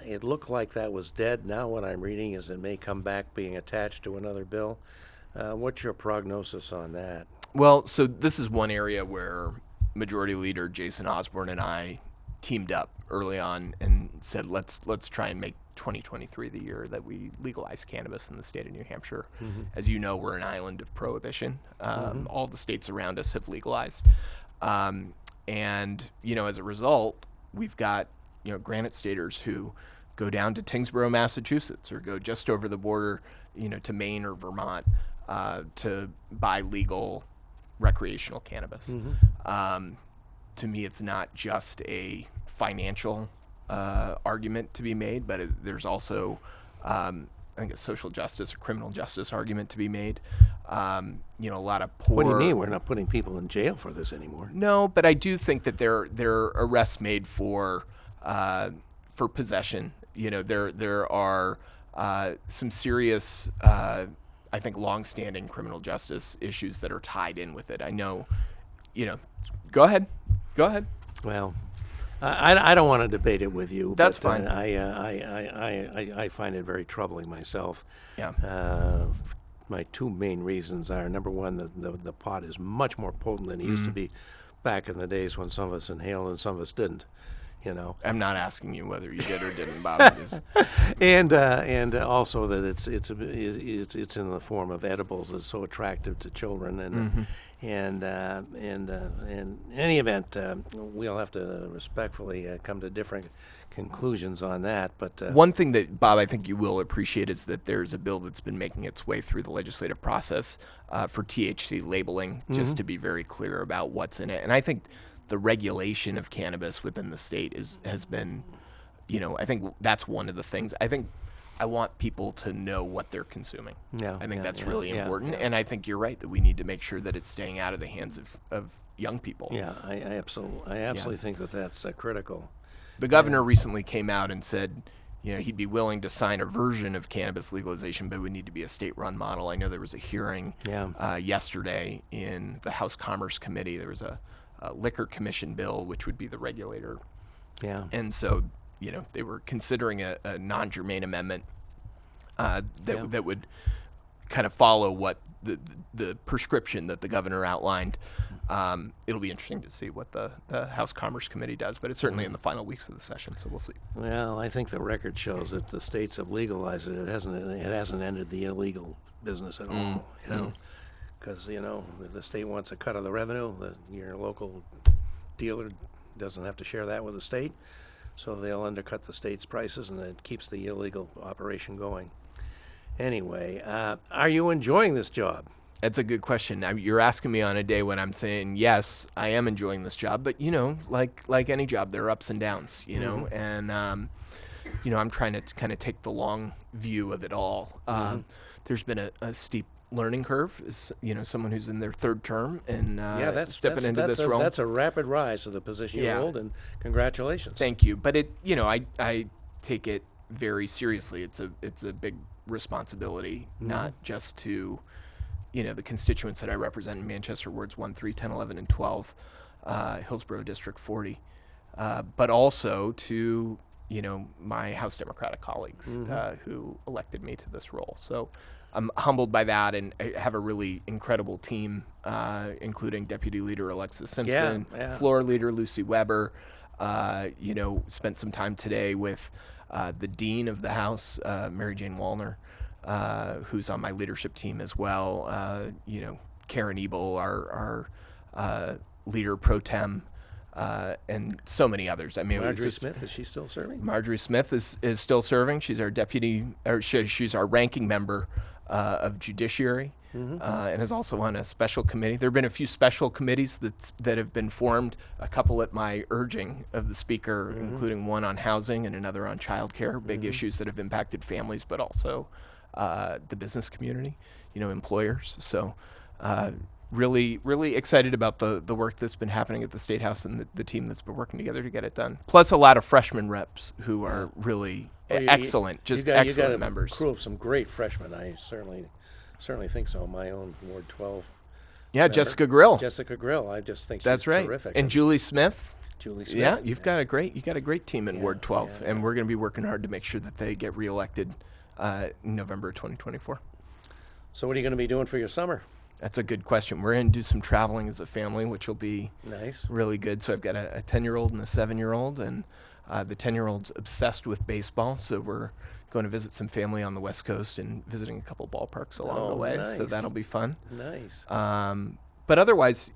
It looked like that was dead. Now what I'm reading is it may come back being attached to another bill. What's your prognosis on that? Well, so this is one area where Majority Leader Jason Osborne and I teamed up early on and said, let's try and make 2023 the year that we legalize cannabis in the state of New Hampshire. As you know, we're an island of prohibition. All the states around us have legalized. And, as a result, we've got, Granite Staters who go down to Tingsboro, Massachusetts, or go just over the border, to Maine or Vermont to buy legal recreational cannabis. To me, it's not just a financial argument to be made, but there's also, I think, a social justice or criminal justice argument to be made. A lot of poor. What do you mean? We're not putting people in jail for this anymore. No, but I do think that there are arrests made for possession. There are some serious, I think, longstanding criminal justice issues that are tied in with it. I know, Go ahead. Well, I don't want to debate it with you. That's but, fine. I find it very troubling myself. Yeah. My 2 main reasons are, number one, the pot is much more potent than it used to be back in the days when some of us inhaled and some of us didn't. I'm not asking you whether you did or didn't, Bob. And also that it's in the form of edibles. It's so attractive to children, and in any event, we'll have to respectfully come to different conclusions on that. But one thing that, Bob, I think you will appreciate is that there's a bill that's been making its way through the legislative process for THC labeling, just to be very clear about what's in it. And I think the regulation of cannabis within the state has been, I think that's one of the things. I think I want people to know what they're consuming. Yeah, I think that's really important. Yeah. And I think you're right that we need to make sure that it's staying out of the hands of young people. Yeah, I absolutely think that's critical. The governor recently came out and said, he'd be willing to sign a version of cannabis legalization, but it would need to be a state-run model. I know there was a hearing yesterday in the House Commerce Committee. There was a liquor commission bill, which would be the regulator. Yeah. And so, they were considering a non-germane amendment that would kind of follow what the prescription that the governor outlined. It'll be interesting to see what the House Commerce Committee does, but it's certainly in the final weeks of the session, so we'll see. Well, I think the record shows that the states have legalized it. It hasn't ended the illegal business at all, because, if the state wants a cut of the revenue, your local dealer doesn't have to share that with the state, so they'll undercut the state's prices, and it keeps the illegal operation going. Anyway, are you enjoying this job? That's a good question. You're asking me on a day when I'm saying, yes, I am enjoying this job, but, like any job, there are ups and downs, and, I'm trying to kind of take the long view of it all. There's been a steep learning curve, as, someone who's in their third term and stepping into this role. That's a rapid rise to the position you hold, and congratulations. Thank you. But I take it very seriously. It's a big responsibility, not just to the constituents that I represent in Manchester Wards 1, 3, 10, 11, and 12, Hillsborough District 40, but also to my House Democratic colleagues who elected me to this role. So I'm humbled by that, and I have a really incredible team, including Deputy Leader Alexis Simpson, Floor Leader Lucy Weber. Spent some time today with the Dean of the House, Mary Jane Wallner, who's on my leadership team as well. Karen Ebel, our leader pro tem, and so many others. I mean, Marjorie Smith, is she still serving? Marjorie Smith is still serving. She's our she's our ranking member of Judiciary, and is also on a special committee. There have been a few special committees that have been formed, a couple at my urging of the Speaker, including one on housing and another on childcare, big issues that have impacted families, but also the business community, employers. So really, really excited about the work that's been happening at the State House and the team that's been working together to get it done. Plus a lot of freshman reps who are really excellent, excellent you got members. A crew of some great freshmen. I certainly think so. My own Ward 12. Yeah, member, Jessica Grill. I just think that's she's right. terrific. And Julie Smith. Yeah, you got a great team in Ward 12, and we're going to be working hard to make sure that they get reelected in November 2024. So what are you going to be doing for your summer? That's a good question. We're going to do some traveling as a family, which will be nice, really good. So I've got a 10-year-old and a 7-year-old, and the 10-year-old's obsessed with baseball, so we're going to visit some family on the West Coast and visiting a couple ballparks along the way. Nice. So that'll be fun. Nice. But otherwise,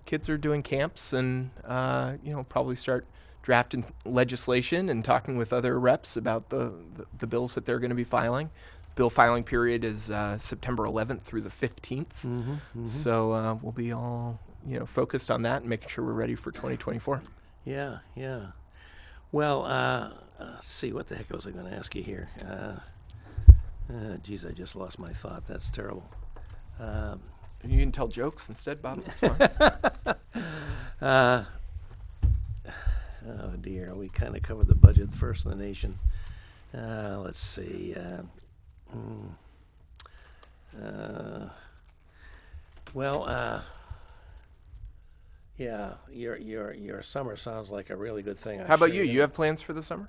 kids are doing camps and, probably start drafting legislation and talking with other reps about the bills that they're going to be filing. Bill filing period is September 11th through the 15th. So we'll be all, focused on that and making sure we're ready for 2024. Yeah. Well, let's see, what the heck was I going to ask you here? Geez, I just lost my thought. That's terrible. You can tell jokes instead, Bob. That's fine. Oh dear, we kind of covered the budget first in the nation. Let's see. Yeah, your summer sounds like a really good thing. How about you? You have plans for the summer?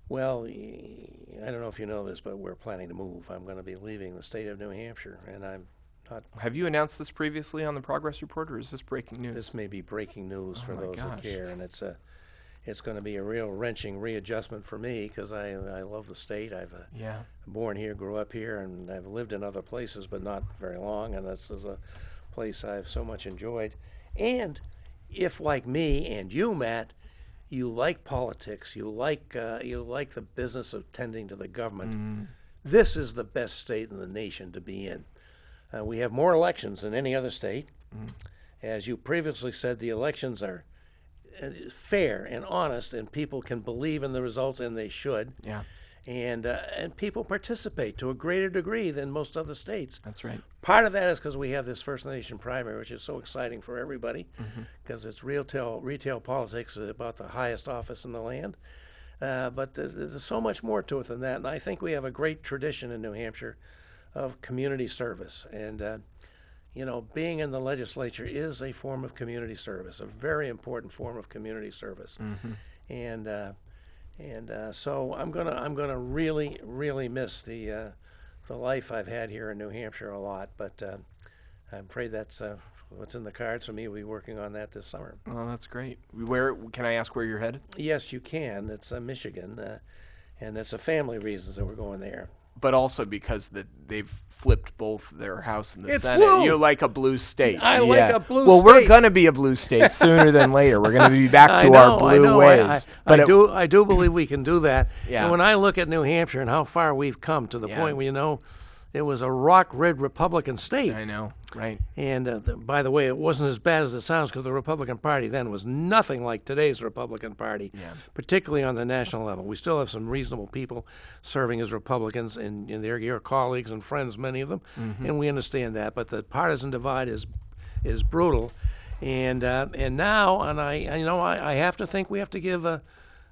Well, I don't know if you know this, but we're planning to move. I'm going to be leaving the state of New Hampshire, and I'm not. Have you announced this previously on the progress report, or is this breaking news? This may be breaking news for those who care, and it's going to be a real wrenching readjustment for me because I love the state. I've born here, grew up here, and I've lived in other places, but not very long. And this is a place I've so much enjoyed. And if, like me and you, Matt, you like politics, you like the business of tending to the government, this is the best state in the nation to be in. We have more elections than any other state. As you previously said, the elections are fair and honest, and people can believe in the results, and they should. Yeah. And people participate to a greater degree than most other states. That's right. Part of that is because we have this First Nation primary, which is so exciting for everybody, because it's retail politics about the highest office in the land. But there's so much more to it than that, and I think we have a great tradition in New Hampshire of community service. And being in the legislature is a form of community service, a very important form of community service. So I'm gonna really, really miss the life I've had here in New Hampshire a lot. But I'm afraid that's what's in the cards for me. We'll be working on that this summer. Oh, that's great. Where can I ask where you're headed? Yes, you can. It's Michigan, and it's a family reasons that we're going there. But also because they've flipped both their House and the It's Senate. blue. You like a blue state. I like a blue Well, state. we're going to be a blue state sooner than later. We're going to be back to our blue ways. I do believe we can do that. Yeah. And when I look at New Hampshire and how far we've come to the point where, it was a rock-rid Republican state. I know, right. And by the way, it wasn't as bad as it sounds because the Republican Party then was nothing like today's Republican Party, particularly on the national level. We still have some reasonable people serving as Republicans, and they're your colleagues and friends, many of them, and we understand that. But the partisan divide is brutal, and now, and I have to think we have to give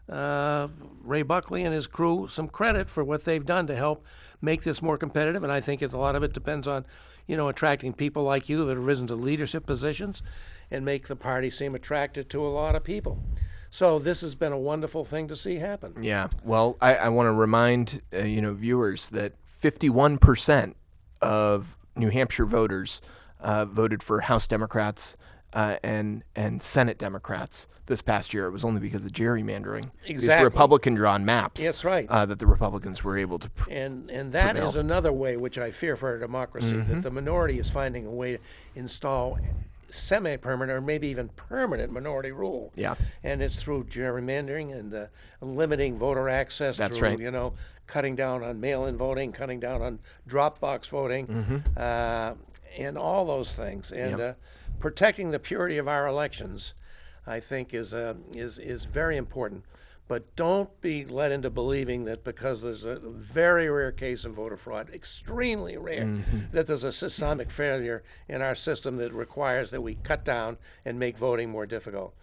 Ray Buckley and his crew some credit for what they've done to help make this more competitive, and I think a lot of it depends on, attracting people like you that have risen to leadership positions and make the party seem attractive to a lot of people. So this has been a wonderful thing to see happen. Yeah. Well, I want to remind viewers that 51% of New Hampshire voters voted for House Democrats and Senate Democrats this past year. It was only because of gerrymandering. Exactly. These Republican-drawn maps. That's right. That the Republicans were able to And that prevail. is another way which I fear for our democracy, that the minority is finding a way to install semi-permanent or maybe even permanent minority rule. Yeah. And it's through gerrymandering and limiting voter access. That's through, right. Cutting down on mail-in voting, cutting down on drop box voting, and all those things. And protecting the purity of our elections, I think, is very important. But don't be led into believing that because there's a very rare case of voter fraud, extremely rare, that there's a systemic failure in our system that requires that we cut down and make voting more difficult.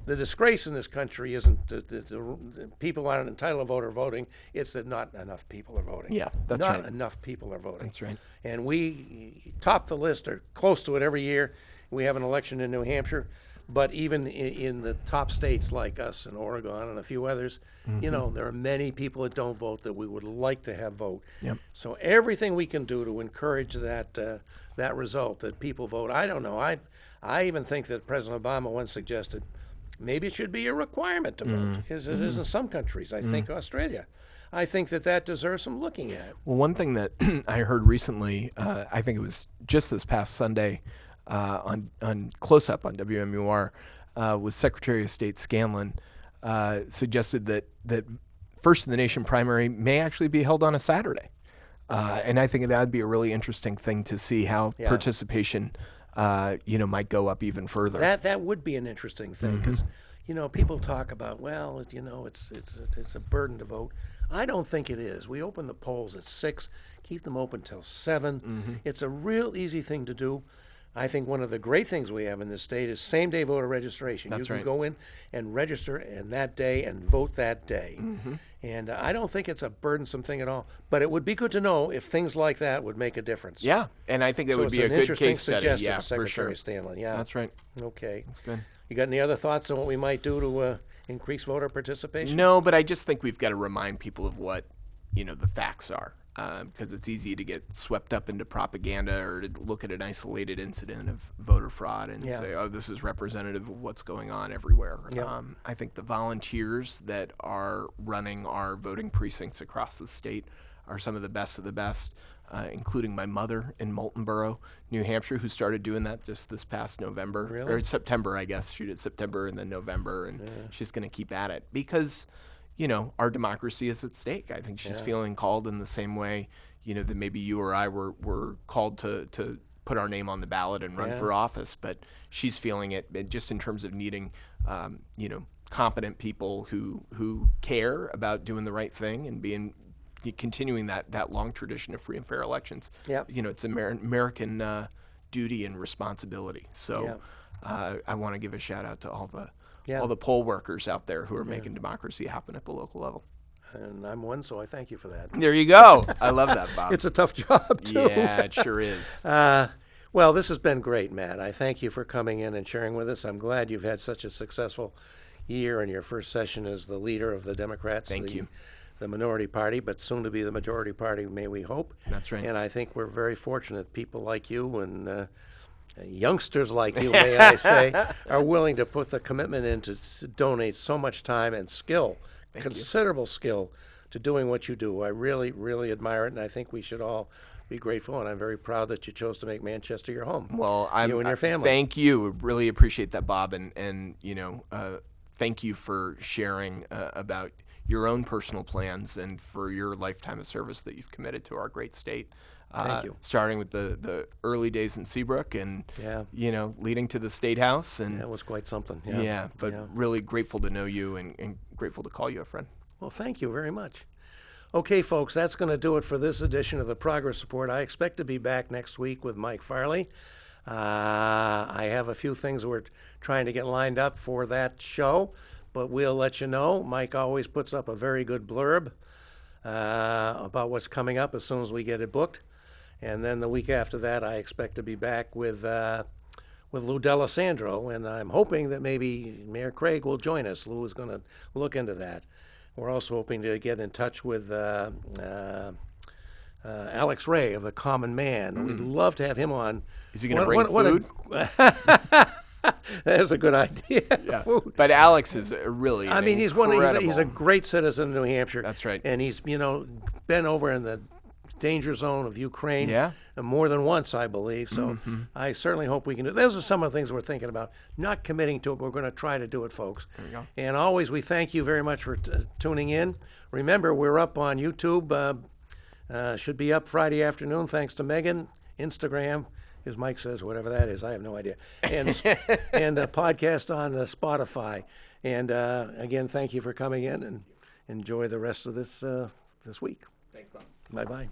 The disgrace in this country isn't that the people aren't entitled to vote or voting, it's that not enough people are voting. Yeah, that's not right. enough people are voting. That's right. And we top the list or close to it every year. We have an election in New Hampshire. But even in the top states like us and Oregon and a few others, there are many people that don't vote that we would like to have vote. Yep. So everything we can do to encourage that result, that people vote. I don't know. I even think that President Obama once suggested maybe it should be a requirement to vote, as it is in some countries. I think Australia. I think that deserves some looking at. Well, one thing that I heard recently, I think it was just this past Sunday, on Close Up on WMUR, was Secretary of State Scanlon suggested that First in the Nation primary may actually be held on a Saturday. And I think that would be a really interesting thing to see how participation might go up even further. That would be an interesting thing because, people talk about, it's a burden to vote. I don't think it is. We open the polls at 6, keep them open till 7. It's a real easy thing to do. I think one of the great things we have in this state is same-day voter registration. That's you can right. go in and register in that day and vote that day. And I don't think it's a burdensome thing at all. But it would be good to know if things like that would make a difference. Yeah, and I think that So would it's be a an good interesting case study. suggestion, Yeah, for Secretary sure. Stanley. Yeah. That's right. Okay. That's good. You got any other thoughts on what we might do to increase voter participation? No, but I just think we've got to remind people of what the facts are. Because it's easy to get swept up into propaganda or to look at an isolated incident of voter fraud and say, oh, this is representative of what's going on everywhere. I think the volunteers that are running our voting precincts across the state are some of the best, including my mother in Moulton Borough, New Hampshire, who started doing that just this past November. Really? Or September, I guess. She did September and then November, and she's going to keep at it because our democracy is at stake. I think she's feeling called in the same way, that maybe you or I were called to put our name on the ballot and run for office. But she's feeling it just in terms of needing, competent people who care about doing the right thing and continuing that long tradition of free and fair elections. Yep. It's American duty and responsibility. So I want to give a shout out to all Yeah. all the poll workers out there who are making democracy happen at the local level. And I'm one, so I thank you for that. There you go. I love that, Bob. It's a tough job, too. Yeah, it sure is. Well, this has been great, Matt. I thank you for coming in and sharing with us. I'm glad you've had such a successful year in your first session as the leader of the Democrats. Thank you. The minority party, but soon to be the majority party, may we hope. That's right. And I think we're very fortunate people like you and youngsters like you, may I say, are willing to put the commitment in to donate so much time and skill, considerable skill, to doing what you do. I really, really admire it, and I think we should all be grateful, and I'm very proud that you chose to make Manchester your home. Well, you and your family. Thank you. Really appreciate that, Bob, and thank you for sharing about your own personal plans and for your lifetime of service that you've committed to our great state. Thank you. Starting with the early days in Seabrook and leading to the State House, and That was quite something. really grateful to know you and grateful to call you a friend. Well, thank you very much. Okay, folks, that's going to do it for this edition of the Progress Report. I expect to be back next week with Mike Farley. I have a few things we're trying to get lined up for that show, but we'll let you know. Mike always puts up a very good blurb about what's coming up as soon as we get it booked. And then the week after that, I expect to be back with Lou D'Alessandro, and I'm hoping that maybe Mayor Craig will join us. Lou is going to look into that. We're also hoping to get in touch with Alex Ray of The Common Man. We'd love to have him on. Is he going to bring food? That's a good idea. Yeah. Food. But Alex is really I mean, he's a great citizen of New Hampshire. That's right. And he's been over in the danger zone of Ukraine more than once, I believe. So I certainly hope we can do it. Those are some of the things we're thinking about. Not committing to it, but we're going to try to do it, folks. There you go. And always, we thank you very much for tuning in. Remember, we're up on YouTube. Should be up Friday afternoon, thanks to Megan. Instagram, as Mike says, whatever that is. I have no idea. And a podcast on Spotify. And again, thank you for coming in, and enjoy the rest of this week. Thanks, Bob. Bye-bye.